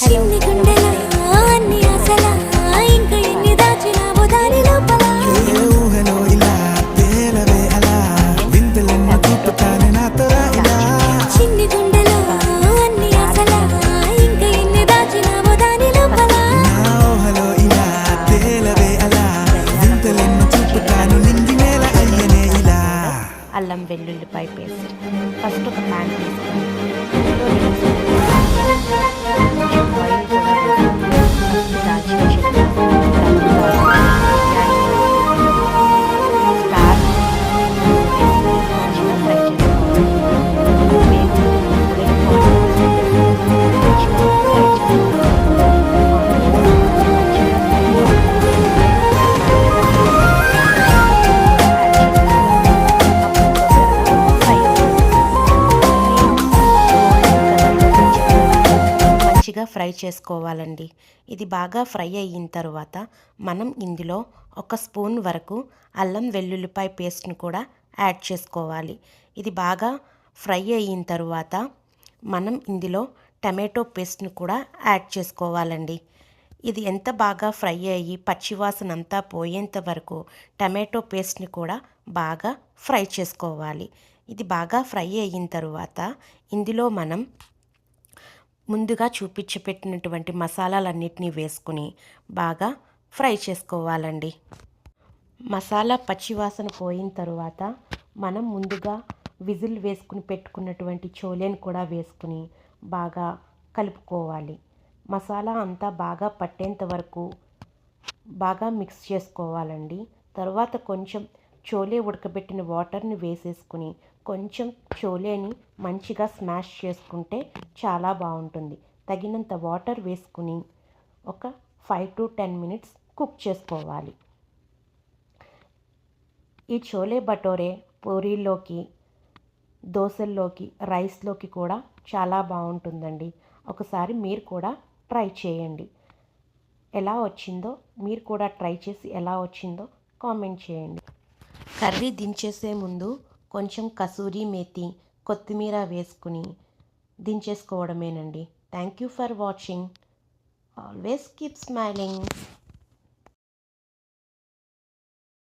Hello అన్ని ఆశల ఇంకా ఎన్ని దాచినావో దాని లోపల ఊహలో ఇలా తేలవే అలా వింతలెన్నో చూపుతానే నాతో రా ఇలా చిన్ని గుండెలో అన్ని ఆశల ఇంకా ఎన్ని దాచినావో దాని లోపల నా ఊహలో ఇలా తేలవే అలా వింతలెన్నో చూపుతాను నింగి నేల అయ్యనే ఇలా అల్లం వెల్లుల్లిపాయ పేస్ట్ ఫస్ట్ ఒక ప్యాన్ తీసుకొని అందులో కొంచెం ఆయిల్ కూడా వేసుకొని దాల్చిన చెక్క లవంగాలు, స్టార్ వేసి మంచిగా ఫ్రై చేసుకోవాలి. మంచిగా ఫ్రై మంచిగా ఫ్రై చేసుకోవాలండి. ఇది బాగా ఫ్రై అయిన తర్వాత మనం ఇందులో ఒక స్పూన్ వరకు అల్లం వెల్లుల్లిపాయ పేస్ట్ని కూడా యాడ్ చేసుకోవాలి. ఇది బాగా ఫ్రై అయిన తర్వాత మనం ఇందులో టమాటో పేస్ట్ని కూడా యాడ్ చేసుకోవాలండి. ఇది ఎంత బాగా ఫ్రై అయ్యి పచ్చివాసన అంతా పోయేంత వరకు టమాటో పేస్ట్ని కూడా బాగా ఫ్రై చేసుకోవాలి. ఇది బాగా ఫ్రై అయిన తర్వాత ఇందులో మనం ముందుగా పెట్టినటువంటి మసాలాలన్నిటినీ వేసుకుని బాగా ఫ్రై చేసుకోవాలండి. మసాలా పచ్చివాసన పోయిన తర్వాత మనం ముందుగా విజిల్ వేసుకుని పెట్టుకున్నటువంటి చోలేని కూడా వేసుకుని బాగా కలుపుకోవాలి. మసాలా అంతా బాగా పట్టేంత వరకు బాగా మిక్స్ చేసుకోవాలండి. తర్వాత కొంచెం చోలే ఉడకబెట్టిన వాటర్ని వేసేసుకుని కొంచెం చోలేని మంచిగా స్మాష్ చేసుకుంటే చాలా బాగుంటుంది. తగినంత వాటర్ వేసుకుని ఒక 5 to 10 మినిట్స్ కుక్ చేసుకోవాలి. ఈ చోలే భటోరే పూరీల్లోకి, దోశల్లోకి, రైస్లోకి కూడా చాలా బాగుంటుందండి. ఒకసారి మీరు కూడా ట్రై చేయండి. ఎలా వచ్చిందో మీరు కూడా ట్రై చేసి ఎలా వచ్చిందో కామెంట్ చేయండి. కర్రీ దించేసే ముందు కొంచెం కసూరి మేతి, కొత్తిమీర వేసుకుని దించేసుకోవడమేనండి. Thank you for watching. Always keep smiling.